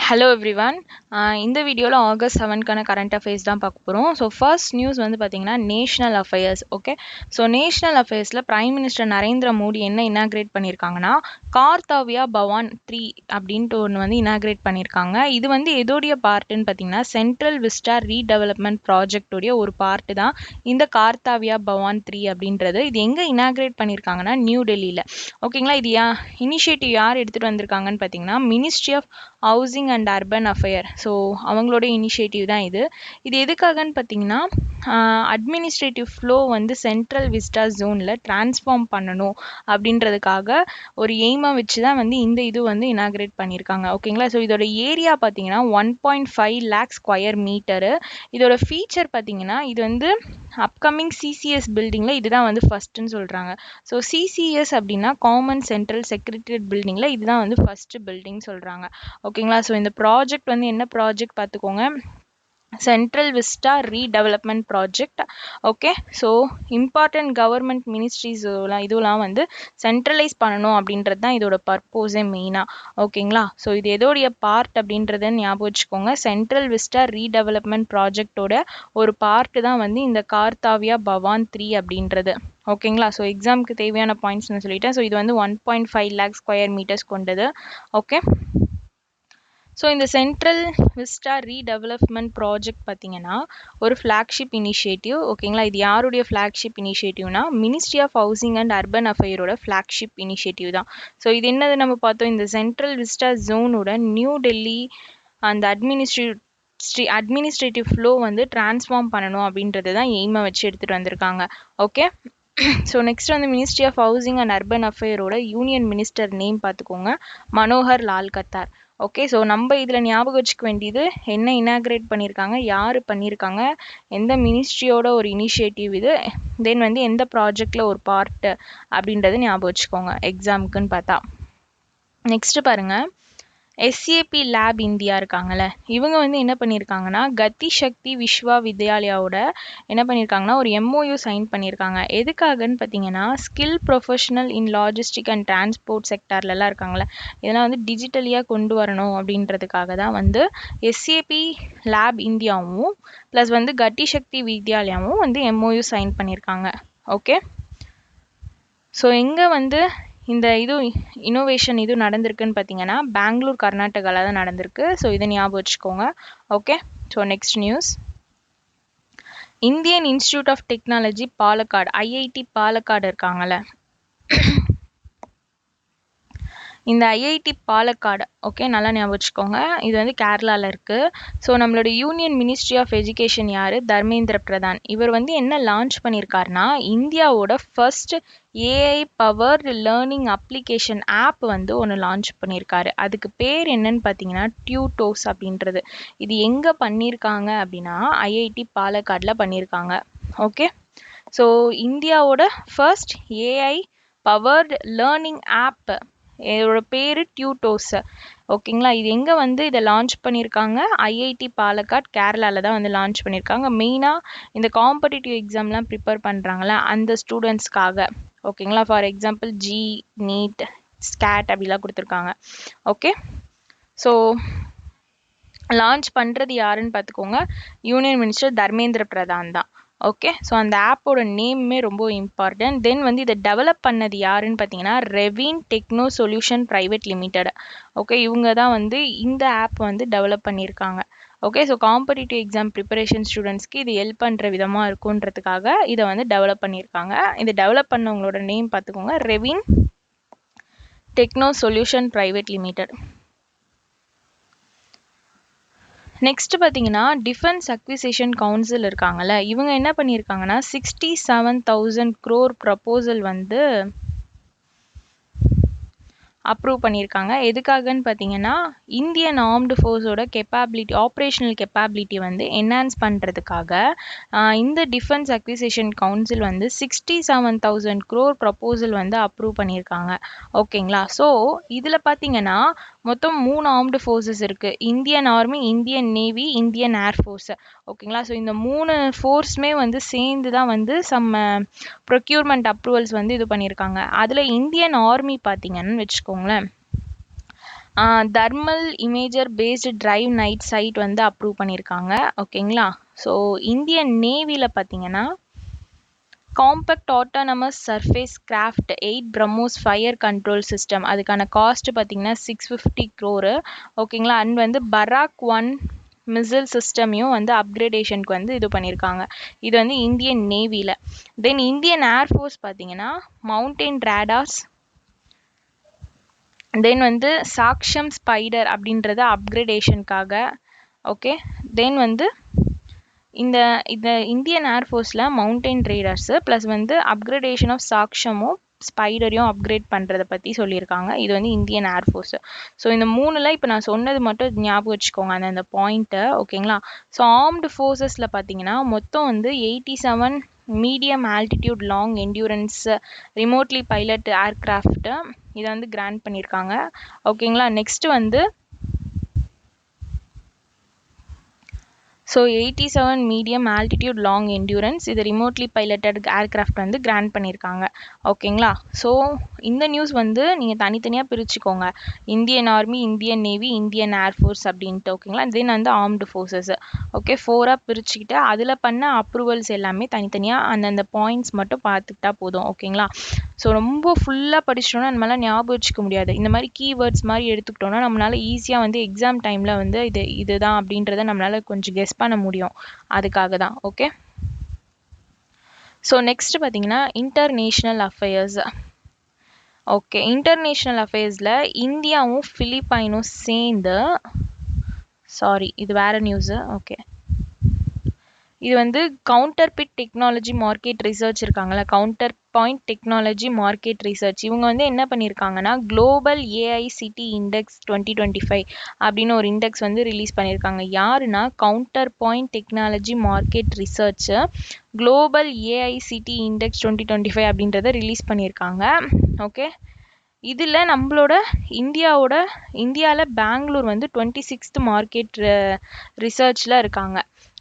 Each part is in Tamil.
Hello everyone. இந்த வீடியோவில் ஆகஸ்ட் 7க்கான கரண்ட் அஃபேர்ஸ் தான் பார்க்க போகிறோம். ஸோ ஃபர்ஸ்ட் நியூஸ் வந்து பார்த்தீங்கன்னா national affairs. Okay, so national அஃபேர்ஸில் பிரைம் மினிஸ்டர் நரேந்திர மோடி என்ன இனாக்ரேட் பண்ணியிருக்காங்கன்னா கார்த்தாவியா பவான் 3 அப்படின்ட்டு ஒன்று வந்து இனாக்ரேட் பண்ணியிருக்காங்க. இது வந்து எதோடைய பார்ட்டுன்னு பார்த்தீங்கன்னா சென்ட்ரல் விஸ்டா ரீடெவலப்மெண்ட் ப்ராஜெக்டோடைய ஒரு பார்ட்டு தான் இந்த கார்த்தாவியா பவான் 3 அப்படின்றது. இது எங்கே இனாக்ரேட் பண்ணியிருக்காங்கன்னா நியூ டெல்லியில். ஓகேங்களா, இது இனிஷியேட்டிவ் யார் எடுத்துகிட்டு வந்திருக்காங்கன்னு பார்த்தீங்கன்னா Ministry of housing and Urban Affair. So அவங்களோட இனிஷியேட்டிவ் தான் இது. இது எதுக்காகன்னு பார்த்தீங்கன்னா அட்மினிஸ்ட்ரேட்டிவ் ஃப்ளோ வந்து சென்ட்ரல் விஸ்டா ஜோனில் டிரான்ஸ்ஃபார்ம் பண்ணணும் அப்படின்றதுக்காக ஒரு எய்மாக வச்சு தான் வந்து இந்த இது வந்து இனாக்ரேட் பண்ணியிருக்காங்க. ஓகேங்களா, ஸோ இதோட ஏரியா பார்த்தீங்கன்னா 1.5 lakh ஸ்கொயர் மீட்டரு. இதோட ஃபீச்சர் பார்த்தீங்கன்னா இது வந்து அப்கமிங் சிசிஎஸ் பில்டிங்கில் இதுதான் வந்து ஃபஸ்ட்டுன்னு சொல்கிறாங்க. ஸோ சிசிஎஸ் அப்படின்னா காமன் சென்ட்ரல் செக்ரட்டரியேட் பில்டிங்கில் இதுதான் வந்து ஃபஸ்ட்டு பில்டிங் சொல்கிறாங்க. ஓகேங்களா, ஸோ இந்த ப்ராஜெக்ட் வந்து என்ன ப்ராஜெக்ட் பார்த்துக்கோங்க, central vista redevelopment project. Okay, so important government ministries இதுலாம் வந்து சென்ட்ரலைஸ் பண்ணணும் அப்படின்றது தான் இதோட பர்போஸே மெயினாக. ஓகேங்களா, ஸோ இது எதோடைய பார்ட் அப்படின்றத ஞாபகம் வச்சுக்கோங்க. சென்ட்ரல் விஸ்டா ரீடெவலப்மெண்ட் ப்ராஜெக்டோட ஒரு பார்ட்டு தான் வந்து இந்த கார்த்தாவியா பவான் 3 அப்படின்றது. ஓகேங்களா, ஸோ எக்ஸாமுக்கு தேவையான பாயிண்ட்ஸ் நான் சொல்லிட்டேன். ஸோ இது வந்து 1.5 lakh ஸ்கொயர் மீட்டர்ஸ் கொண்டது. ஓகே, ஸோ இந்த சென்ட்ரல் விஸ்டா ரீடெவலப்மெண்ட் ப்ராஜெக்ட் பார்த்தீங்கன்னா ஒரு ஃப்ளாக்ஷிப் இனிஷியேட்டிவ். ஓகேங்களா, இது யாருடைய ஃப்ளாக்ஷிப் இனிஷியேட்டிவ்னா ministry of housing and urban அஃபேரோட ஃப்ளாக்ஷிப் இனிஷியேட்டிவ் தான். ஸோ இது என்னது நம்ம பார்த்தோம், இந்த சென்ட்ரல் விஸ்டா ஜோனோட நியூ டெல்லி அந்த அட்மினிஸ்ட்ரேட்டிவ் ஃப்ளோ வந்து டிரான்ஸ்ஃபார்ம் பண்ணணும் அப்படின்றது தான் எய்மை வச்சு எடுத்துகிட்டு வந்திருக்காங்க. ஓகே, ஸோ நெக்ஸ்ட் வந்து ministry of housing and urban அஃபேரோட யூனியன் மினிஸ்டர் நேம் பார்த்துக்கோங்க, மனோகர் லால் கத்தார். ஓகே, ஸோ நம்ம இதில் ஞாபகம் வச்சுக்க வேண்டியது என்ன இனாக்ரேட் பண்ணியிருக்காங்க, யார் பண்ணியிருக்காங்க, எந்த மினிஸ்ட்ரியோட ஒரு இனிஷியேட்டிவ் இது, தென் வந்து எந்த ப்ராஜெக்டில் ஒரு பார்ட்டு அப்படின்றது ஞாபகம் வச்சுக்கோங்க எக்ஸாமுக்குன்னு பார்த்தா. நெக்ஸ்ட் பாருங்கள், எஸ்ஏபி லேப் இந்தியா இருக்காங்கல்ல, இவங்க வந்து என்ன பண்ணியிருக்காங்கன்னா கதி சக்தி விஸ்வா வித்யாலயாவோட என்ன பண்ணியிருக்காங்கன்னா ஒரு எம்ஓயு சைன் பண்ணியிருக்காங்க. எதுக்காகன்னு பார்த்தீங்கன்னா skill professional in logistic and transport செக்டார்லலாம் இருக்காங்களே, இதெல்லாம் வந்து டிஜிட்டலியாக கொண்டு வரணும் அப்படின்றதுக்காக தான் வந்து எஸ்ஏபி லேப் இந்தியாவும் ப்ளஸ் வந்து கதி சக்தி வித்யாலயாவும் வந்து எம்ஓயு சைன் பண்ணியிருக்காங்க. ஓகே, ஸோ எங்கே வந்து இந்த இது இனோவேஷன் இது நடந்திருக்குன்னு பார்த்தீங்கன்னா பெங்களூர் கர்நாடகாவில் தான் நடந்திருக்கு. ஸோ இதை ஞாபகம் வச்சுக்கோங்க. Okay, so next news, Indian institute of Technology Palakkad, IIT Palakkad இருக்காங்கல்ல, இந்த ஐஐடி பாலக்காடு ஓகே நல்லா ஞாபகம் வச்சுக்கோங்க, இது வந்து கேரளாவில் இருக்குது. ஸோ நம்மளோட யூனியன் மினிஸ்ட்ரி ஆஃப் எஜுகேஷன் யார், தர்மேந்திர பிரதான். இவர் வந்து என்ன லான்ச் பண்ணியிருக்காருனா இந்தியாவோட first AI powered learning application app வந்து ஒன்று லான்ச் பண்ணியிருக்காரு. அதுக்கு பேர் என்னன்னு பார்த்தீங்கன்னா டியூட்டோஸ் அப்படின்றது. இது எங்கே பண்ணியிருக்காங்க அப்படின்னா ஐஐடி பாலக்காடில் பண்ணியிருக்காங்க. ஓகே, ஸோ இந்தியாவோட first AI powered learning app, இதோட பேர் டியூட்டோஸ். ஓகேங்களா, இது எங்கே வந்து இதை லான்ச் பண்ணியிருக்காங்க, ஐஐடி பாலக்காட் கேரளாவில் தான் வந்து லான்ச் பண்ணியிருக்காங்க. மெயினாக இந்த காம்படிட்டிவ் எக்ஸாம்லாம் ப்ரிப்பேர் பண்ணுறாங்களே அந்த ஸ்டூடெண்ட்ஸ்க்காக. ஓகேங்களா, ஃபார் எக்ஸாம்பிள் ஜி, நீட், ஸ்கேட் அப்படிலாம் கொடுத்துருக்காங்க. ஓகே, ஸோ லான்ச் பண்ணுறது யாருன்னு பார்த்துக்கோங்க, யூனியன் மினிஸ்டர் தர்மேந்திர பிரதான் தான். ஓகே, ஸோ அந்த ஆப்போட நேமே ரொம்ப இம்பார்ட்டன்ட். தென் வந்து இதை டெவலப் பண்ணது யாருன்னு பார்த்தீங்கன்னா Revin Techno Solution Private Limited. Okay, இவங்க தான் வந்து இந்த ஆப் வந்து டெவலப் பண்ணியிருக்காங்க. Okay, so competitive exam preparation ஸ்டூடெண்ட்ஸ்க்கு இது ஹெல்ப் பண்ணுற விதமாக இருக்குன்றதுக்காக இதை வந்து டெவலப் பண்ணியிருக்காங்க. இதை டெவலப் பண்ணவங்களோட நேம் பார்த்துக்கோங்க, Revin Techno Solution Private Limited. Next பார்த்தீங்கன்னா டிஃபென்ஸ் அக்விசிஷன் கவுன்சில் இருக்காங்கல்ல, இவங்க என்ன பண்ணியிருக்காங்கன்னா 67,000 crore ப்ரப்போசல் வந்து அப்ரூவ் பண்ணியிருக்காங்க. எதுக்காகன்னு பார்த்தீங்கன்னா இந்தியன் ஆர்ம்டு ஃபோர்ஸோட கெப்பாபிலிட்டி, ஆப்ரேஷனல் கெப்பாபிலிட்டி வந்து என்ஹான்ஸ் பண்ணுறதுக்காக இந்த டிஃபென்ஸ் அக்விசிஷன் கவுன்சில் வந்து 67,000 crore ப்ரப்போசல் வந்து அப்ரூவ் பண்ணியிருக்காங்க. ஓகேங்களா, ஸோ இதில் பார்த்தீங்கன்னா மொத்தம் 3 ஆர்ம்டு ஃபோர்ஸஸ் இருக்குது, Indian army, Indian navy, Indian air force. ஓகேங்களா, ஸோ இந்த 3 ஃபோர்ஸுமே வந்து சேர்ந்து தான் வந்து ப்ரொக்யூர்மெண்ட் அப்ரூவல்ஸ் வந்து இது பண்ணியிருக்காங்க. அதில் இந்தியன் ஆர்மி பார்த்தீங்கன்னு வச்சுக்கோங்களேன், thermal imager based drive night sight வந்து அப்ரூவ் பண்ணியிருக்காங்க. ஓகேங்களா. ஸோ இந்தியன் நேவியில் பார்த்தீங்கன்னா compact autonomous surface craft 8 BrahMos fire control system அதுக்கான காஸ்ட் பார்த்தீங்கன்னா 650 crore. ஓகேங்களா. அண்ட் வந்து பராக் 1 மிசைல் சிஸ்டமையும் வந்து அப்கிரேடேஷனுக்கு வந்து இது பண்ணியிருக்காங்க. இது வந்து இந்தியன் நேவியில். தென் இந்தியன் ஏர்ஃபோர்ஸ் பார்த்தீங்கன்னா மவுண்டெயின் ரேடார்ஸ், தென் வந்து சாக்ஷம் ஸ்பைடர் அப்படின்றத அப்கிரேடேஷனுக்காக. ஓகே. தென் வந்து இந்த இந்தியன் ஏர்ஃபோர்ஸில் மவுண்டெயின் ரேடார்ஸு ப்ளஸ் வந்து அப்கிரேடேஷன் ஆஃப் சாக்ஷமும் ஸ்பைடரையும் அப்கிரேட் பண்ணுறதை பற்றி சொல்லியிருக்காங்க. இது வந்து இந்தியன் ஏர்ஃபோர்ஸு. ஸோ இந்த மூணில் இப்போ நான் சொன்னது மட்டும் ஞாபகம் வச்சுக்கோங்க அந்த பாயிண்ட்டை. ஓகேங்களா. ஸோ ஆர்ம்டு ஃபோர்ஸஸில் பார்த்தீங்கன்னா மொத்தம் வந்து 87 medium altitude long endurance remotely pilot aircraft இதை வந்து கிராண்ட் பண்ணியிருக்காங்க. ஓகேங்களா. நெக்ஸ்ட்டு வந்து so 87 medium altitude long endurance இது ரிமோட்லி பைலட்டட் ஏர்க்ராஃப்ட் வந்து கிராண்ட் பண்ணியிருக்காங்க. ஓகேங்களா. ஸோ இந்த நியூஸ் வந்து நீங்கள் தனித்தனியாக பிரிச்சுக்கோங்க. Indian army, Indian navy, Indian air force அப்படின்ட்டு. ஓகேங்களா. தென் வந்து ஆர்ம்டு ஃபோர்ஸஸ். ஓகே. 4ஆக பிரிச்சுக்கிட்டு அதில் பண்ண அப்ரூவல்ஸ் எல்லாமே தனித்தனியாக அந்தந்த பாயிண்ட்ஸ் மட்டும் பார்த்துக்கிட்டா போதும். ஓகேங்களா. ஸோ ரொம்ப ஃபுல்லாக படிச்சிட்டோன்னா நம்மளால் ஞாபகம் வச்சுக்க முடியாது. இந்த மாதிரி கீவேர்ட்ஸ் மாதிரி எடுத்துக்கிட்டோன்னா நம்மளால் ஈஸியாக வந்து எக்ஸாம் டைமில் வந்து இதுதான் அப்படின்றத நம்மளால் கொஞ்சம் கெஸ் பண்ண முடியும். அதுக்காக தான். ஓகே. ஸோ நெக்ஸ்ட் பார்த்தீங்கன்னா இன்டர்நேஷ்னல் அஃபேர்ஸ். ஓகே. இன்டர்நேஷ்னல் அஃபேர்ஸில் இந்தியாவும் பிலிப்பைனும் சேர்ந்து இது வேற நியூஸு. ஓகே. இது வந்து counter point technology market research இருக்காங்கல்ல, counter point technology market research, இவங்க வந்து என்ன பண்ணியிருக்காங்கன்னா குளோபல் ஏஐசிடி இண்டெக்ஸ் 2025 அப்படின்னு ஒரு இண்டெக்ஸ் வந்து ரிலீஸ் பண்ணியிருக்காங்க. யாருன்னா counter point technology market Research Global AI City Index 2025 அப்படின்றத ரிலீஸ் பண்ணியிருக்காங்க. ஓகே. இதில் நம்மளோட இந்தியாவில் பெங்களூர் வந்து 26th மார்க்கெட் ரிசர்ச்சில் இருக்காங்க.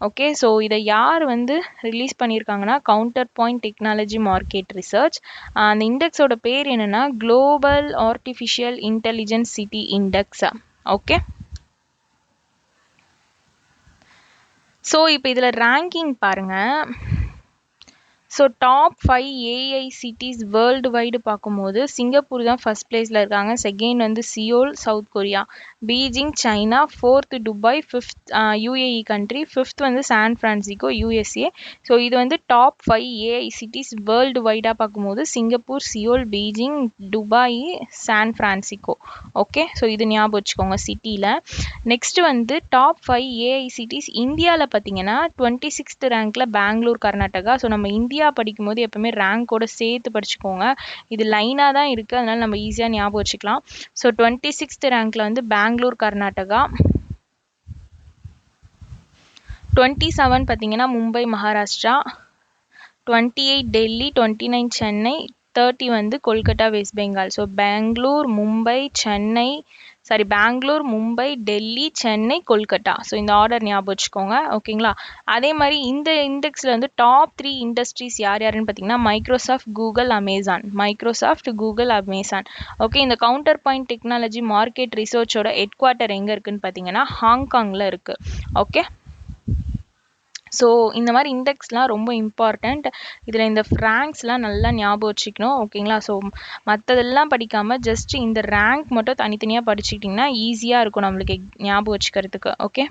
ஓகே. ஸோ இதை யார் வந்து ரிலீஸ் பண்ணியிருக்காங்கன்னா counter point technology market Research. அந்த இண்டெக்ஸோட பேர் என்னென்னா Global Artificial Intelligence City Index. Okay. So இப்போ இதில் ரேங்கிங் பாருங்கள். So top 5 AI cities world wide பார்க்கும்போது சிங்கப்பூர் தான் ஃபர்ஸ்ட் பிளேஸில் இருக்காங்க. செகண்ட் வந்து Seoul South Korea, Beijing China, 4th Dubai, 5th UAE country, 5th வந்து சான் பிரான்சிஸ்கோ யூஎஸ்ஏ. ஸோ இது வந்து டாப் 5 ஏஐ சிட்டிஸ் வேர்ல்டு வைடாக பார்க்கும்போது Singapore, Seoul, Beijing, Dubai, San Francisco. Okay. So இது ஞாபகம் வச்சுக்கோங்க சிட்டியில். நெக்ஸ்ட் வந்து டாப் 5 ஏஐ சிட்டிஸ் இந்தியாவில் பார்த்தீங்கன்னா 26th ரேங்க்கில் பெங்களூர், கர்நாடகா. ஸோ நம்ம இந்தியா படிக்கும்போது எப்பவுமே ரேங்கோட சேர்த்து படிச்சுக்கோங்க. இது லைனாக தான் இருக்குது, அதனால நம்ம ஈஸியாக ஞாபகம் வச்சுக்கலாம். ஸோ 26th ரேங்க்கில் வந்து பெங்களூர், கர்நாடகா. 27 பார்த்தீங்கன்னா மும்பை, மகாராஷ்டிரா. 28 டெல்லி, 29 சென்னை, 30 வந்து கொல்கட்டா, வெஸ்ட் பெங்கால். ஸோ பெங்களூர், மும்பை, டெல்லி, சென்னை, கொல்கட்டா. ஸோ இந்த ஆர்டர் ஞாபகம் வச்சுக்கோங்க. ஓகேங்களா. அதே மாதிரி இந்த இண்டெக்ஸில் வந்து டாப் 3 இண்டஸ்ட்ரீஸ் யாருன்னு பார்த்தீங்கன்னா மைக்ரோசாஃப்ட், கூகுள், அமேசான். ஓகே. இந்த கவுண்டர் பாயிண்ட் டெக்னாலஜி மார்க்கெட் ரிசர்ச்சோட ஹெட் குவார்ட்டர் எங்கே இருக்குன்னு பார்த்தீங்கன்னா ஹாங்காங்கில் இருக்குது. ஓகே. ஸோ இந்த மாதிரி இண்டெக்ஸ்லாம் ரொம்ப இம்பார்ட்டண்ட். இதில் இந்த ரேங்க்ஸ்லாம் நல்லா ஞாபகம் வச்சுக்கணும். ஓகேங்களா. ஸோ மற்றதெல்லாம் படிக்காமல் ஜஸ்ட் இந்த ரேங்க் மட்டும் தனித்தனியாக படிச்சுக்கிட்டிங்கன்னா ஈஸியாக இருக்கும் நம்மளுக்கு ஞாபகம் வச்சுக்கிறதுக்கு. ஓகே.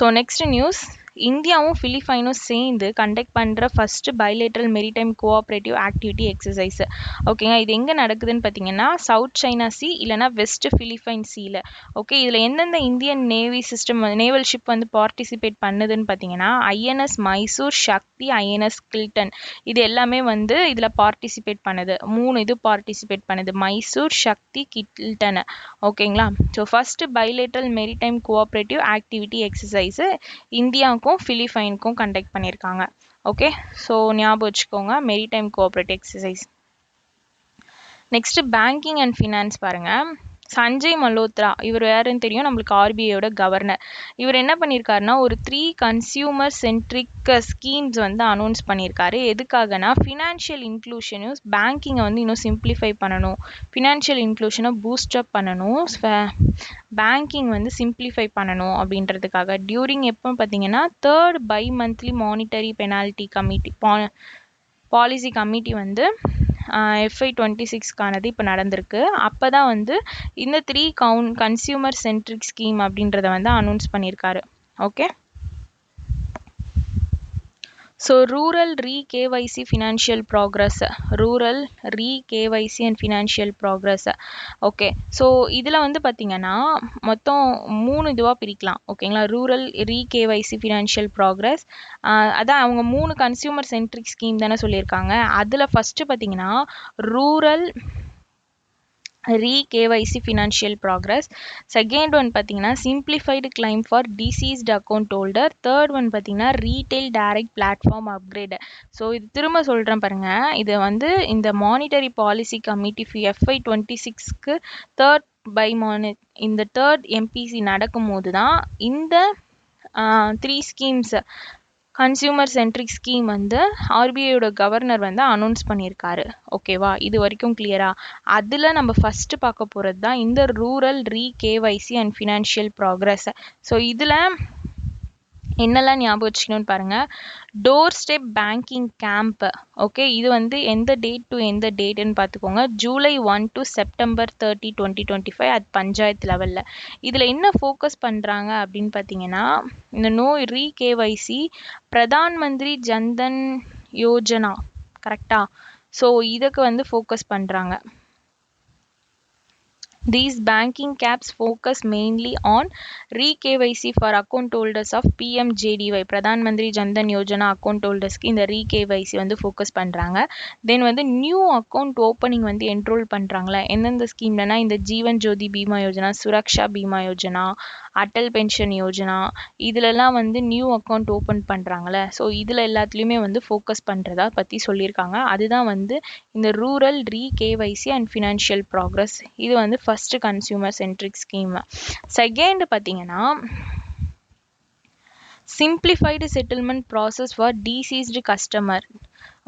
ஸோ நெக்ஸ்ட் நியூஸ், இந்தியாவும் பிலிப்பைனும் சேர்ந்து கண்டக்ட் பண்ணுற first bilateral maritime cooperative activity exercise. ஓகேங்க. இது எங்கே நடக்குதுன்னு பார்த்தீங்கன்னா சவுத் சைனா சி இல்லைனா வெஸ்ட் பிலிப்பைன் சீல. ஓகே. இதில் எந்தெந்த இந்தியன் நேவல் ஷிப் வந்து பார்ட்டிசிபேட் பண்ணுதுன்னு பார்த்தீங்கன்னா ஐஎன்எஸ் மைசூர், சக்தி, ஐஎன்எஸ் கில்டன். இது எல்லாமே வந்து இதில் பார்ட்டிசிபேட் பண்ணுது. 3 இது பார்ட்டிசிபேட் பண்ணுது, மைசூர், சக்தி, கில்டன். ஓகேங்களா. So first bilateral maritime cooperative activity exercise இந்தியாவுக்கும் பிலிப்பைனுக்கும் கண்டக்ட் பண்ணியிருக்காங்க. ஓகே. ஸோ ஞாபகம் வச்சுக்கோங்க maritime cooperative exercise. Next banking and finance பாருங்க. சஞ்சய் மல்ஹோத்ரா இவர் யாருன்னு தெரியும், நம்மளுக்கு ஆர்பிஐயோட கவர்னர். இவர் என்ன பண்ணியிருக்காருன்னா ஒரு 3 கன்சியூமர் சென்ட்ரிக் ஸ்கீம்ஸ் வந்து அனௌன்ஸ் பண்ணியிருக்காரு. எதுக்காகனா ஃபினான்ஷியல் இன்க்ளூஷனையும் பேங்கிங்கை வந்து இன்னும் சிம்பிளிஃபை பண்ணணும், ஃபினான்ஷியல் இன்க்ளூஷனை பூஸ்டப் பண்ணணும், பேங்கிங் வந்து சிம்பிளிஃபை பண்ணணும் அப்படின்றதுக்காக. டியூரிங் எப்போ பார்த்தீங்கன்னா 3rd bi-monthly monetary penalty committee policy committee வந்து FY26க்கானது இப்போ நடந்திருக்கு. அப்போ தான் வந்து இந்த 3 கன்சியூமர் சென்ட்ரிக் ஸ்கீம் அப்படின்றத வந்து அனௌன்ஸ் பண்ணியிருக்காரு. Okay, so rural KYC financial progress, rural KYC and financial progress. Okay, so இதில் வந்து பார்த்தீங்கன்னா மொத்தம் 3 இதுவாக பிரிக்கலாம். ஓகேங்களா, ரூரல் KYC ஃபினான்ஷியல் ப்ராக்ரஸ், அதான் அவங்க 3 கன்சியூமர் சென்ட்ரிக் ஸ்கீம் தானே சொல்லியிருக்காங்க. அதில் ஃபஸ்ட்டு பார்த்தீங்கன்னா rural KYC financial progress, second one பார்த்தீங்கன்னா simplified claim for deceased account holder, third one பார்த்தீங்கன்னா retail direct platform upgrade. So இது திரும்ப சொல்கிறேன் பாருங்க, இது வந்து இந்த மானிட்டரி பாலிசி கமிட்டி FY26க்கு இந்த தேர்ட் MPC நடக்கும் போது தான் இந்த 3 ஸ்கீம்ஸ் கன்சியூமர் சென்ட்ரிக் ஸ்கீம் வந்து ஆர்பிஐயோட கவர்னர் வந்து அனௌன்ஸ் பண்ணியிருக்காரு. ஓகேவா, இது வரைக்கும் கிளியரா? அதில் நம்ம ஃபஸ்ட்டு பார்க்க போகிறது தான் இந்த rural KYC and financial progress. So இதில் என்னெல்லாம் ஞாபகம் வச்சுக்கணும்னு பாருங்கள். Door step banking camp. Okay, இது வந்து எந்த டேட் டு எந்த டேட்டுன்னு பார்த்துக்கோங்க. July 1 to September 30, 2025 அது பஞ்சாயத்து லெவலில். இதில் என்ன ஃபோக்கஸ் பண்ணுறாங்க அப்படின்னு பார்த்தீங்கன்னா இந்த KYC பிரதான் மந்திரி ஜன்தன் யோஜனா, கரெக்டா? ஸோ இதுக்கு வந்து ஃபோக்கஸ் பண்ணுறாங்க. These banking caps focus mainly on re-KYC for account holders of PMJDY, Pradhan Mantri Jan Dhan Yojana account ஹோல்டர்ஸ்க்கு இந்த re-KYC வந்து ஃபோக்கஸ் பண்ணுறாங்க. தென் வந்து நியூ அக்கௌண்ட் ஓப்பனிங் வந்து என்ரோல் பண்ணுறாங்களா எந்தெந்த ஸ்கீம்லனா இந்த ஜீவன் ஜோதி பீமா யோஜனா, சுரக்ஷா பீமா யோஜனா, அட்டல் பென்ஷன் யோஜனா, இதிலெல்லாம் வந்து நியூ அக்கௌண்ட் ஓப்பன் பண்ணுறாங்களே. ஸோ இதில் எல்லாத்துலேயுமே வந்து ஃபோக்கஸ் பண்ணுறதா பற்றி சொல்லியிருக்காங்க. அதுதான் வந்து இந்த rural KYC and financial progress. இது வந்து first consumer centric scheme. Second பார்த்தீங்கன்னா simplified settlement process for deceased customer.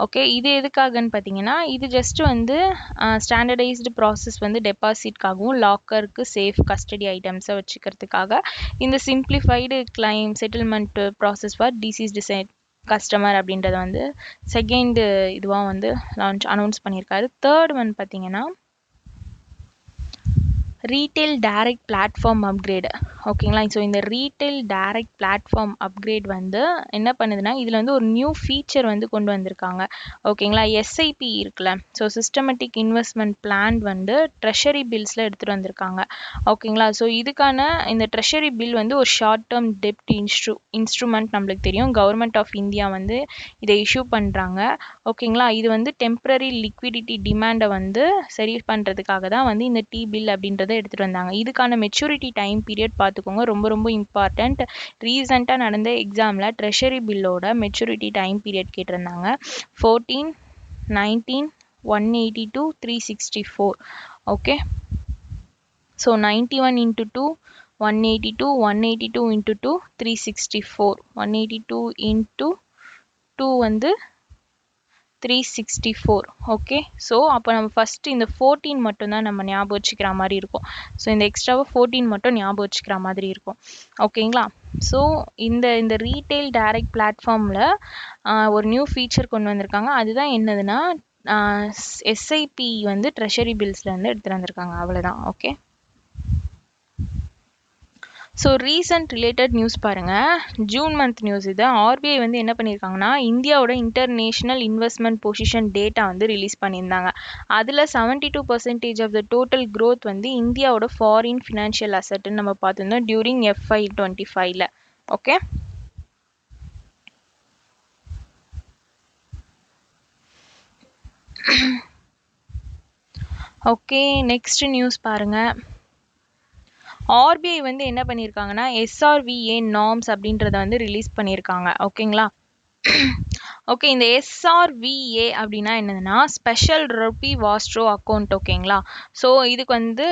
Okay, இது எதுக்காகன்னு பார்த்தீங்கன்னா இது ஜஸ்ட் வந்து ஸ்டாண்டர்டைஸ்டு ப்ராசஸ் வந்து டெபாசிட்காகவும் லாக்கருக்கு சேஃப் கஸ்டடி ஐட்டம்ஸை வச்சுக்கிறதுக்காக இந்த simplified claim settlement process for deceased customer அப்படின்றத வந்து செகண்ட் இதுவாக வந்து அனௌன்ஸ் பண்ணியிருக்காரு. தேர்ட் ஒன் பார்த்தீங்கன்னா ரீட்டைல் டைரக்ட் பிளாட்ஃபார்ம் அப்கிரேடு. ஓகேங்களா, ஸோ இந்த ரீட்டைல் டைரக்ட் பிளாட்ஃபார்ம் அப்கிரேட் வந்து என்ன பண்ணுதுன்னா இதில் வந்து ஒரு நியூ ஃபீச்சர் வந்து கொண்டு வந்திருக்காங்க. ஓகேங்களா, SIP இருக்குல்ல, ஸோ சிஸ்டமேட்டிக் இன்வெஸ்ட்மெண்ட் பிளான் வந்து ட்ரெஷரி பில்ஸில் எடுத்துகிட்டு வந்திருக்காங்க. ஓகேங்களா, ஸோ இதுக்கான இந்த ட்ரெஷரி பில் வந்து ஒரு ஷார்ட் டேர்ம் டெப்ட் இன்ஸ்ட்ருமெண்ட், நம்மளுக்கு தெரியும் கவர்மெண்ட் ஆஃப் இந்தியா வந்து இதை இஷ்யூ பண்ணுறாங்க. ஓகேங்களா, இது வந்து டெம்பரரி லிக்விடிட்டி டிமாண்டை வந்து சரி பண்ணுறதுக்காக தான் வந்து இந்த T-bill அப்படின்றத எடுத்துகிட்டு வந்தாங்க. இதுக்கான மெச்சூரிட்டி டைம் பீரியட் பார்த்துக்கோங்க, ரொம்ப ரொம்ப இம்பார்ட்டண்ட். ரீசெண்டாக நடந்த எக்ஸாமில் ட்ரெஷரி பில்லோட மெச்சூரிட்டி டைம் பீரியட் கேட்டிருந்தாங்க. 14, 19, 182, 364. Okay, so 91 into 2, 182, 182 into 2, 364. 182 into 2 வந்து 364. ஓகே, ஸோ அப்போ நம்ம ஃபஸ்ட்டு இந்த 14 மட்டும்தான் நம்ம ஞாபகம் வச்சுக்கிற மாதிரி இருக்கும். ஸோ இந்த எக்ஸ்ட்ராவாக 14 மட்டும் ஞாபகம் வச்சுக்கிற மாதிரி இருக்கும். ஓகேங்களா, ஸோ இந்த ரீட்டைல் டைரக்ட் பிளாட்ஃபார்மில் ஒரு நியூ ஃபீச்சர் கொண்டு வந்திருக்காங்க. அதுதான் என்னதுன்னா SIP வந்து ட்ரெஷரி பில்ஸ்லேருந்து எடுத்துகிட்டு வந்திருக்காங்க, அவ்வளோதான். Okay, so recent related news பாருங்கள், ஜூன் மந்த் நியூஸ் இது. RBI வந்து என்ன பண்ணியிருக்காங்கன்னா இந்தியாவோட இன்டர்நேஷ்னல் இன்வெஸ்ட்மெண்ட் பொசிஷன் டேட்டா வந்து ரிலீஸ் பண்ணியிருந்தாங்க. அதில் 72% ஆஃப் த டோட்டல் க்ரோத் வந்து இந்தியாவோட ஃபாரின் ஃபினான்ஷியல் அசட்டுன்னு நம்ம பார்த்துருந்தோம் டியூரிங் FY25ல. ஓகே, ஓகே, நெக்ஸ்ட் நியூஸ் பாருங்கள். RBI வந்து என்ன பண்ணியிருக்காங்கன்னா SRVA நார்ம்ஸ் அப்படின்றத வந்து ரிலீஸ் பண்ணியிருக்காங்க. ஓகேங்களா, ஓகே, இந்த SRVA அப்படின்னா என்னதுன்னா ஸ்பெஷல் ருபி வாஸ்ட்ரோ அக்கௌண்ட். ஓகேங்களா, ஸோ இதுக்கு வந்து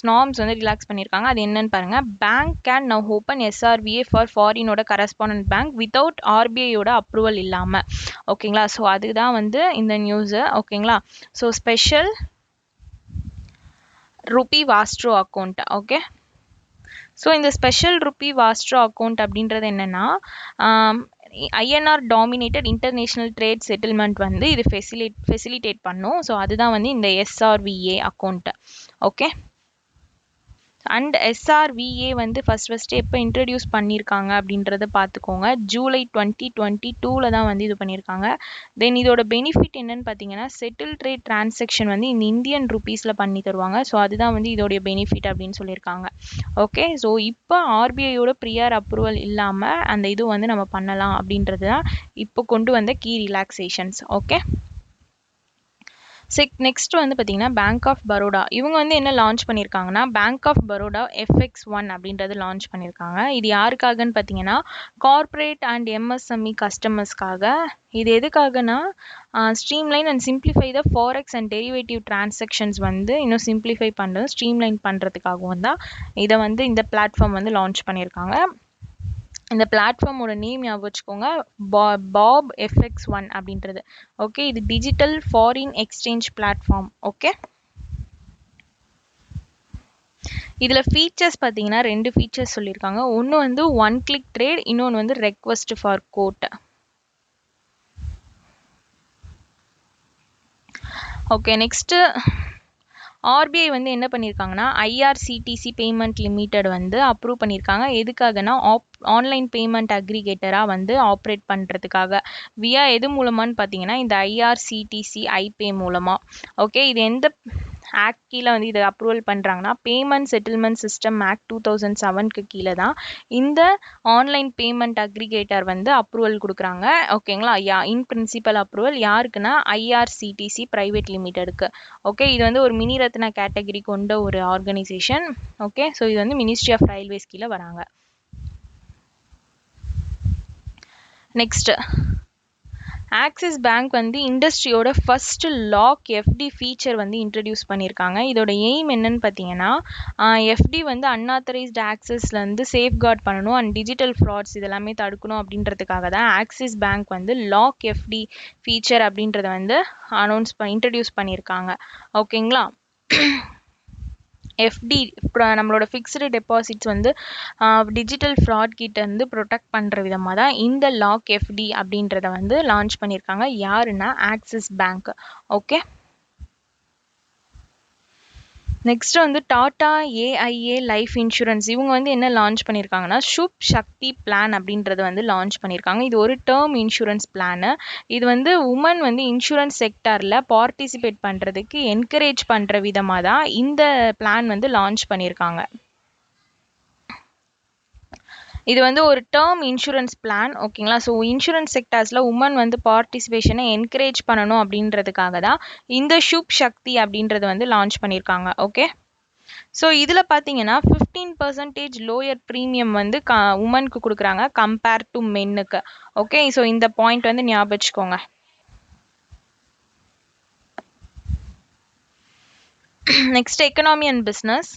நார்ம்ஸ் வந்து ரிலாக்ஸ் பண்ணியிருக்காங்க. அது என்னன்னு பாருங்க. Bank can now open SRVA for ஃபாரினோட கரஸ்பாண்டன்ட் பேங்க் வித்தவுட் RBIயோட அப்ரூவல் இல்லாமல். ஓகேங்களா, ஸோ அதுதான் வந்து இந்த நியூஸு. ஓகேங்களா, so special rupee vostro account. Okay, so இந்த ஸ்பெஷல் ருபி வாஸ்ட்ரோ அக்கௌண்ட் அப்படின்றது என்னன்னா INR dominated international trade settlement வந்து இது ஃபெசிலிட்டேட் பண்ணும். ஸோ அதுதான் வந்து இந்த SRVA account. Okay, and SRVA வந்து ஃபர்ஸ்ட் எப்போ இன்ட்ரடியூஸ் பண்ணியிருக்காங்க அப்படின்றத பார்த்துக்கோங்க. ஜூலை 2022 தான் வந்து இது பண்ணியிருக்காங்க. தென் இதோட பெனிஃபிட் என்னன்னு பார்த்தீங்கன்னா செட்டில் ட்ரேட் டிரான்சாக்ஷன் வந்து இந்த இந்தியன் ருபீஸில் பண்ணி தருவாங்க. ஸோ அதுதான் வந்து இதோடைய பெனிஃபிட் அப்படின்னு சொல்லியிருக்காங்க. ஓகே, ஸோ இப்போ RBIயோட ப்ரியர் அப்ரூவல் இல்லாமல் அந்த இது வந்து நம்ம பண்ணலாம் அப்படின்றது தான் இப்போ கொண்டு வந்த கீ ரிலாக்ஸேஷன்ஸ். ஓகே, நெக்ஸ்ட் வந்து பார்த்தீங்கன்னா பேங்க் ஆஃப் பரோடா. இவங்க வந்து என்ன லான்ச் பண்ணியிருக்காங்கன்னா பேங்க் ஆஃப் பரோடா FX1 அப்படின்றது லான்ச் பண்ணியிருக்காங்க. இது யாருக்காகன்னு பார்த்தீங்கன்னா கார்ப்பரேட் அண்ட் MSME கஸ்டமர்ஸ்க்காக. இது எதுக்காகனா streamline and simplify the forex and derivative transactions வந்து இன்னும் சிம்பிளிஃபை பண்ணுறது, ஸ்ட்ரீம்லைன் பண்ணுறதுக்காகவும் தான் இதை வந்து இந்த பிளாட்ஃபார்ம் வந்து லான்ச் பண்ணியிருக்காங்க. இந்த பிளாட்ஃபார்மோட நேம் ஞாபகம் வச்சுக்கோங்க, பாப் FX1 அப்படின்றது. ஓகே, இது digital foreign exchange platform. Okay, இதில் ஃபீச்சர்ஸ் பார்த்தீங்கன்னா 2 ஃபீச்சர்ஸ் சொல்லியிருக்காங்க. ஒன்று வந்து 1 கிளிக் ட்ரேட், இன்னொன்று வந்து request for quote. Okay, next RBI வந்து என்ன பண்ணியிருக்காங்கன்னா IRCTC பேமெண்ட் லிமிடெட் வந்து அப்ரூவ் பண்ணியிருக்காங்க. எதுக்காகனா ஆன்லைன் பேமெண்ட் அக்ரிகேட்டராக வந்து ஆப்ரேட் பண்ணுறதுக்காக. வியா எது மூலமானு பார்த்தீங்கன்னா இந்த IRCTC ஐபே மூலமாக. ஓகே, இது எந்த ஆக்ட் கீழே வந்து இதை அப்ரூவல் பண்ணுறாங்கன்னா பேமெண்ட் செட்டில்மெண்ட் சிஸ்டம் ஆக்ட் 2007க்கு கீழே தான் இந்த ஆன்லைன் பேமெண்ட் அக்ரிகேட்டர் வந்து அப்ரூவல் கொடுக்குறாங்க. ஓகேங்களா, இன் பிரின்சிபல் அப்ரூவல் யாருக்குன்னா IRCTC பிரைவேட் லிமிடெடுக்கு. ஓகே, இது வந்து ஒரு மினி ரத்னா கேட்டகரி கொண்ட ஒரு ஆர்கனைசேஷன். ஓகே, ஸோ இது வந்து மினிஸ்ட்ரி ஆஃப் ரயில்வேஸ் கீழே வராங்க. நெக்ஸ்ட் ஆக்சிஸ் பேங்க் வந்து இண்டஸ்ட்ரியோட ஃபர்ஸ்ட் லாக் FD ஃபீச்சர் வந்து இன்ட்ரடியூஸ் பண்ணியிருக்காங்க. இதோட எய்ம் என்னன்னு பார்த்தீங்கன்னா FD வந்து அன்ஆத்தரைஸ்டு ஆக்சஸ்லேருந்து சேஃப்கார்ட் பண்ணணும் அண்ட் டிஜிட்டல் ஃப்ராட்ஸ் இதெல்லாமே தடுக்கணும் அப்படின்றதுக்காக தான் ஆக்சிஸ் பேங்க் வந்து லாக் FD ஃபீச்சர் அப்படின்றத வந்து இன்ட்ரடியூஸ் பண்ணியிருக்காங்க. ஓகேங்களா, FD நம்மளோட ஃபிக்ஸ்டு டெபாசிட்ஸ் வந்து டிஜிட்டல் ஃப்ராட் கிட்ட இருந்து ப்ரொடெக்ட் பண்ணுற விதமாக தான் இந்த லாக் FD அப்படின்றத வந்து லான்ச் பண்ணியிருக்காங்க. யாருன்னா ஆக்சிஸ் பேங்க். ஓகே, நெக்ஸ்ட் வந்து டாடா AIA லைஃப் இன்சூரன்ஸ். இவங்க வந்து என்ன லான்ச் பண்ணியிருக்காங்கன்னா சுப் சக்தி பிளான் அப்படின்றது வந்து லான்ச் பண்ணியிருக்காங்க. இது ஒரு டேர்ம் இன்சூரன்ஸ் பிளானு. இது வந்து உமன் வந்து இன்சூரன்ஸ் செக்டரில் பார்ட்டிசிபேட் பண்ணுறதுக்கு என்கரேஜ் பண்ணுற விதமாக தான் இந்த பிளான் வந்து லான்ச் பண்ணியிருக்காங்க. இது வந்து ஒரு டேர்ம் இன்சூரன்ஸ் பிளான். ஓகேங்களா, ஸோ இன்சூரன்ஸ் செக்டர்ஸில் உமன் வந்து பார்ட்டிசிபேஷனை என்கரேஜ் பண்ணணும் அப்படின்றதுக்காக தான் இந்த சுப் சக்தி அப்படின்றது வந்து லான்ச் பண்ணியிருக்காங்க. ஓகே, ஸோ இதில் பார்த்தீங்கன்னா 15% லோயர் ப்ரீமியம் வந்து உமனுக்கு கொடுக்குறாங்க கம்பேர் டு மென்னுக்கு. ஓகே, ஸோ இந்த பாயிண்ட் வந்து ஞாபகம் வச்சுக்கோங்க. Next economy and business.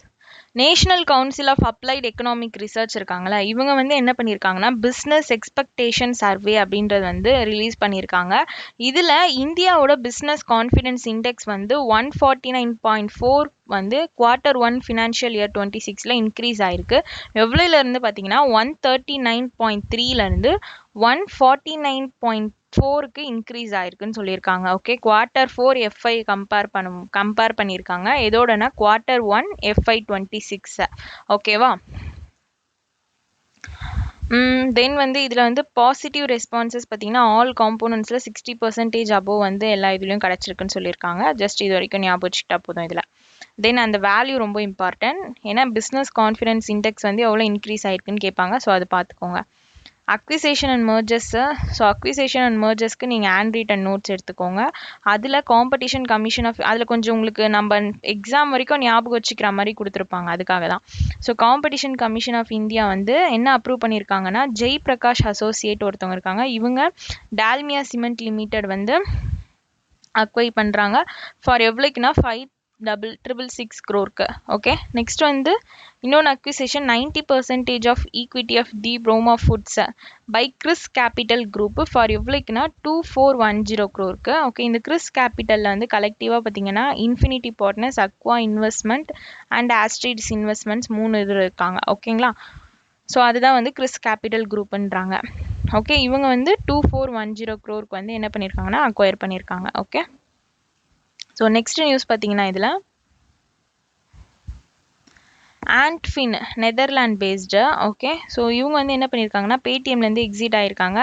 National Council of Applied Economic Research இருக்காங்களா, இவங்க வந்து என்ன பண்ணியிருக்காங்கன்னா பிஸ்னஸ் எக்ஸ்பெக்டேஷன் சர்வே அப்படின்றது வந்து ரிலீஸ் பண்ணியிருக்காங்க. இதில் இந்தியாவோட பிஸ்னஸ் கான்ஃபிடன்ஸ் இண்டெக்ஸ் வந்து 149.4 வந்து Q1 ஃபினான்ஷியல் இயர் 26ல இன்க்ரீஸ் ஆயிருக்கு. எவ்வளோலேருந்து பார்த்தீங்கன்னா 139.3லேருந்து 149.4க்கு இன்க்ரீஸ் ஆயிருக்குன்னு சொல்லியிருக்காங்க. ஓகே, Q4 FY கம்பேர் பண்ணியிருக்காங்க. எதோடனா Q1 FY 26. ஓகேவா, தென் வந்து இதில் வந்து பாசிட்டிவ் ரெஸ்பான்சஸ் பார்த்தீங்கன்னா ஆல் காம்போனன்ட்ஸில் 60% அபோவ் வந்து எல்லா இதுலேயும் கிடச்சிருக்குன்னு சொல்லியிருக்காங்க. ஜஸ்ட் இது வரைக்கும் ஞாபகம் வச்சுக்கிட்டா போதும் இதில். தென் அந்த வேல்யூ ரொம்ப இம்பார்ட்டன்ட். ஏன்னா பிஸ்னஸ் கான்ஃபிடன்ஸ் இண்டெக்ஸ் வந்து எவ்வளோ இன்க்ரீஸ் ஆயிருக்குன்னு கேட்பாங்க. ஸோ அது பார்த்துக்கோங்க. Acquisition and mergers. So acquisition and மர்ஜர்ஸ்க்கு நீங்கள் ஹேண்ட் ரிட்டன் நோட்ஸ் எடுத்துக்கோங்க. அதில் காம்படிஷன் கமிஷன் ஆஃப் அதில் கொஞ்சம் உங்களுக்கு நம்ம எக்ஸாம் வரைக்கும் ஞாபகம் வச்சுக்கிற மாதிரி கொடுத்துருப்பாங்க, அதுக்காக தான். So Competition Commission of India வந்து என்ன அப்ரூவ் பண்ணியிருக்காங்கன்னா, ஜெய் பிரகாஷ் அசோசியேட் ஒருத்தவங்க இருக்காங்க, இவங்க டால்மியா சிமெண்ட் லிமிடெட் வந்து அக்வை பண்ணுறாங்க. ஃபார் எவ்வளோக்குன்னா 5,666 crore. ஓகே, நெக்ஸ்ட் வந்து இன்னொன்று acquisition 90% of equity of Theobroma foods by Chrys capital group for எவ்வளோக்குன்னா 2,410 crore. ஓகே, இந்த கிறிஸ் கேபிட்டலில் வந்து கலெக்டிவாக பார்த்தீங்கன்னா Infinity Partners, Aqua investment and Astrid's investments 3 இது இருக்காங்க. ஓகேங்களா, ஸோ அதுதான் வந்து கிறிஸ் கேபிட்டல் குரூப்ன்றாங்க. ஓகே, இவங்க வந்து 2,410 crore வந்து என்ன பண்ணியிருக்காங்கன்னா அக்வயர் பண்ணியிருக்காங்க. ஓகே, ஸோ நெக்ஸ்ட் நியூஸ் பார்த்தீங்கன்னா இதில் Antfin Netherland based. Okay, so இவங்க வந்து என்ன பண்ணியிருக்காங்கன்னா பேடிஎம்லேருந்து எக்ஸிட் ஆகிருக்காங்க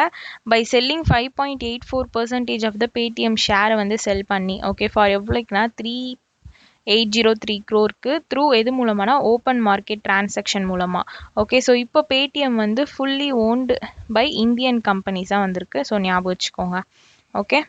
by selling 5.84% of the Paytm ஷேரை வந்து செல் பண்ணி. ஓகே, ஃபார் எவ்வளோக்குன்னா 3,803 crore த்ரூ எது மூலமானா ஓப்பன் மார்க்கெட் டிரான்சாக்ஷன் மூலமாக. ஓகே, ஸோ இப்போ பேடிஎம் வந்து ஃபுல்லி ஓன்டு பை இந்தியன் கம்பெனிஸாக வந்திருக்கு. ஸோ ஞாபகம் வச்சுக்கோங்க. Okay,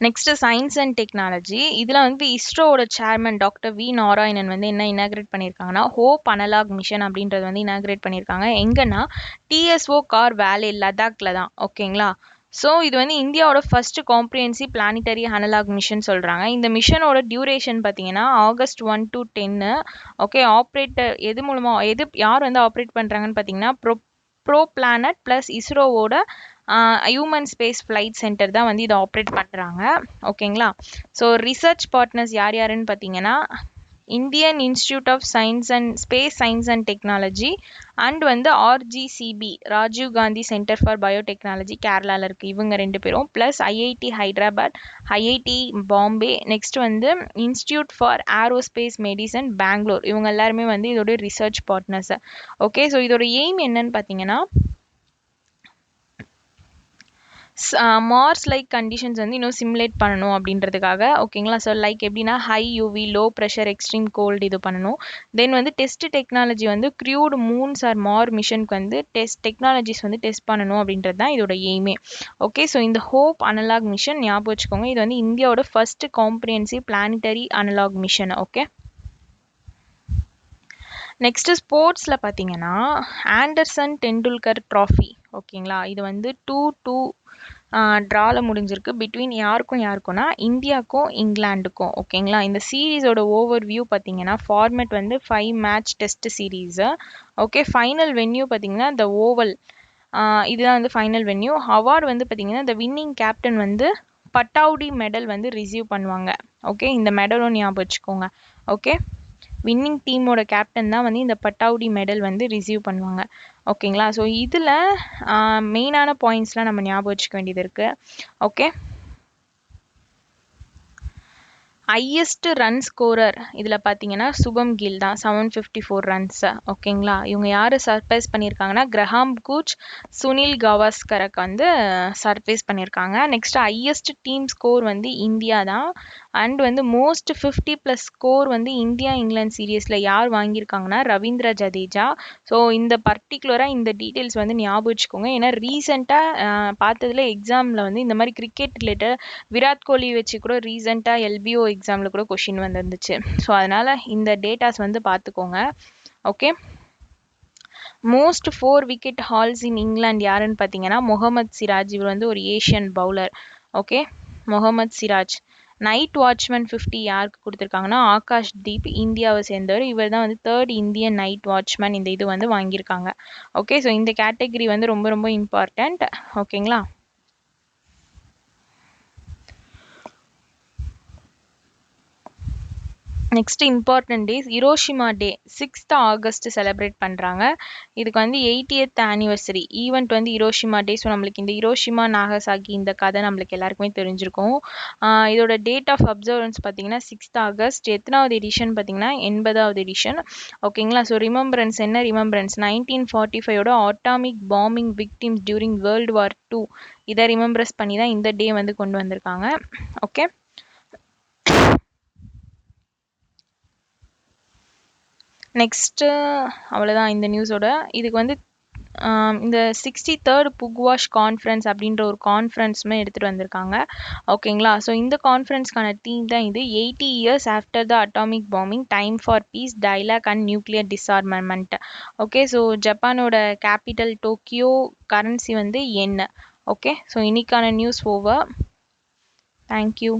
next science and technology. இதில் வந்து இஸ்ரோவோட சேர்மன் டாக்டர் வி நாராயணன் வந்து என்ன இனாகிரேட் பண்ணியிருக்காங்கன்னா ஹோப் அனலாக் மிஷன் அப்படின்றது வந்து இனாகிரேட் பண்ணியிருக்காங்க. எங்கன்னா டிஎஸ்ஓ கார் வேலி லடாக்ல தான். ஓகேங்களா, ஸோ இது வந்து இந்தியாவோட first comprehensive planetary analog mission சொல்கிறாங்க. இந்த மிஷனோட டியூரேஷன் பார்த்தீங்கன்னா August 1 to 10. ஓகே, ஆப்ரேட்டர் எது மூலமாக யார் வந்து ஆப்ரேட் பண்ணுறாங்கன்னு பார்த்தீங்கன்னா ப்ரோ பிளானட் ப்ளஸ் இஸ்ரோவோட ஹியூமன் ஸ்பேஸ் ஃப்ளைட் சென்டர் தான் வந்து இதை ஆப்ரேட் பண்ணுறாங்க. ஓகேங்களா, ஸோ ரிசர்ச் பார்ட்னர்ஸ் யார் யாருன்னு பார்த்தீங்கன்னா Indian institute of science and space science and technology and வந்து RGCB Rajiv Gandhi centre for biotechnology கேரளாவில் இருக்குது. இவங்க 2 பேரும் plus IIT Hyderabad, IIT Bombay, next வந்து institute for aerospace medicine Bangalore, இவங்க எல்லாருமே வந்து இதோட ரிசர்ச் பார்ட்னர்ஸ். ஓகே, ஸோ இதோட எய்ம் என்னன்னு பார்த்தீங்கன்னா மார்ஸ் லைக் கண்டிஷன்ஸ் வந்து இன்னும் சிமுலேட் பண்ணணும் அப்படின்றதுக்காக. ஓகேங்களா, ஸோ லைக் எப்படின்னா high UV, low pressure, extreme gold இது பண்ணணும். தென் வந்து டெஸ்ட் டெக்னாலஜி வந்து க்ரூட் மூன்ஸ் ஆர் மார் மிஷனுக்கு வந்து டெக்னாலஜிஸ் வந்து டெஸ்ட் பண்ணணும் அப்படின்றது தான் இதோட எய்மே. ஓகே, ஸோ இந்த ஹோப் அனலாக் மிஷன் ஞாபகம் வச்சுக்கோங்க, இது வந்து இந்தியாவோட first comprehensive planetary analog mission. Okay, next ஸ்போர்ட்ஸில் பார்த்தீங்கன்னா ஆண்டர்சன் டெண்டுல்கர் ட்ராஃபி. ஓகேங்களா, இது வந்து 2-2 ட்ராவில் முடிஞ்சிருக்கு பிட்வீன் யாருக்கும்னா இந்தியாவுக்கும் இங்கிலாந்துக்கும். ஓகேங்களா, இந்த சீரீஸோட ஓவர் வியூ பார்த்தீங்கன்னா ஃபார்மேட் வந்து 5 match test series. Okay, final venue பார்த்தீங்கன்னா இந்த ஓவல், இதுதான் வந்து ஃபைனல் வென்யூ. அவார்டு வந்து பார்த்தீங்கன்னா இந்த வின்னிங் கேப்டன் வந்து பட்டௌடி மெடல் வந்து ரிசீவ் பண்ணுவாங்க. ஓகே, இந்த மெடலும் ஞாபகம் வச்சுக்கோங்க. ஓகே, வின்னிங் டீமோட கேப்டன் தான் வந்து இந்த பட்டௌடி மெடல் வந்து ரிசீவ் பண்ணுவாங்க. ஓகேங்களா, ஸோ இதில் மெயினான பாயிண்ட்ஸ்லாம் நம்ம ஞாபகம் வச்சுக்க வேண்டியது இருக்குது. ஓகே, ஹையஸ்ட் ரன் ஸ்கோரர் இதில் பார்த்தீங்கன்னா சுபம் கில் தான், 754 ரன்ஸ். ஓகேங்களா, இவங்க யார் சர்ப்ரைஸ் பண்ணியிருக்காங்கன்னா கிரஹாம் கூச், சுனில் கவாஸ்கருக்கு வந்து சர்ப்ரைஸ் பண்ணியிருக்காங்க. நெக்ஸ்ட் ஹையஸ்ட் டீம் ஸ்கோர் வந்து இந்தியா தான். அண்ட் வந்து மோஸ்ட் 50+ ஸ்கோர் வந்து இந்தியா இங்கிலாந்து சீரீஸில் யார் வாங்கியிருக்காங்கன்னா ரவீந்திர ஜடேஜா. ஸோ இந்த பர்டிகுலராக இந்த டீட்டெயில்ஸ் வந்து ஞாபகம் வச்சுக்கோங்க. ஏன்னா ரீசெண்டாக பார்த்ததுல எக்ஸாமில் வந்து இந்த மாதிரி கிரிக்கெட் ரிலேட்டட் விராட் கோலி வச்சு கூட ரீசெண்டாக LBO எக்ஸாமில் கூட கொஷின் வந்துருந்துச்சு. ஸோ அதனால் இந்த டேட்டாஸ் வந்து பார்த்துக்கோங்க. Okay, most 4 wicket hauls in England யாருன்னு பார்த்தீங்கன்னா முகமது சிராஜ். இவர் வந்து ஒரு Asian bowler. Okay, Mohammed Siraj. Night watchman 50 யாருக்கு கொடுத்துருக்காங்கன்னா ஆகாஷ் தீப், இந்தியாவை சேர்ந்தவர். இவர் தான் வந்து 3rd இந்தியன் நைட் வாட்ச்மேன் இந்த இது வந்து வாங்கியிருக்காங்க. ஓகே, ஸோ இந்த கேட்டகரி வந்து ரொம்ப ரொம்ப இம்பார்ட்டண்ட். ஓகேங்களா, நெக்ஸ்ட் இம்பார்ட்டன்ட் டேஸ் ஹிரோஷிமா டே 6th ஆகஸ்ட் செலிப்ரேட் பண்ணுறாங்க. இதுக்கு வந்து 80th ஆனிவர்சரி ஈவெண்ட் வந்து ஹிரோஷிமா டே. ஸோ நம்மளுக்கு இந்த ஹிரோஷிமா நாகசாகி இந்த கதை நம்மளுக்கு எல்லாருக்குமே தெரிஞ்சிருக்கும். இதோட டேட் ஆஃப் அப்சர்வன்ஸ் பார்த்தீங்கன்னா 6th ஆகஸ்ட். எத்தனாவது எடிஷன் பார்த்தீங்கன்னா 80வது எடிஷன். ஓகேங்களா. ஸோ ரிமெம்பரன்ஸ் என்ன remembrance 1945 atomic bombing victims during world war 2 இதை ரிமெம்பரன்ஸ் பண்ணி தான் இந்த டே வந்து கொண்டு வந்திருக்காங்க. ஓகே, நெக்ஸ்ட்டு அவ்வளோதான் இந்த நியூஸோட. இதுக்கு வந்து இந்த 63rd புக்வாஷ் கான்ஃபரன்ஸ் அப்படின்ற ஒரு கான்ஃபரன்ஸுமே எடுத்துகிட்டு வந்திருக்காங்க. ஓகேங்களா. ஸோ இந்த கான்ஃபரன்ஸ்க்கான தீம் தான் இது 80 years after the atomic bombing time for peace dialogue and nuclear disarmament. Okay, so ஜப்பானோட கேபிட்டல் டோக்கியோ, கரன்சி வந்து என்ன. ஓகே, ஸோ இன்னைக்கான நியூஸ் ஓவர். தேங்க்யூ.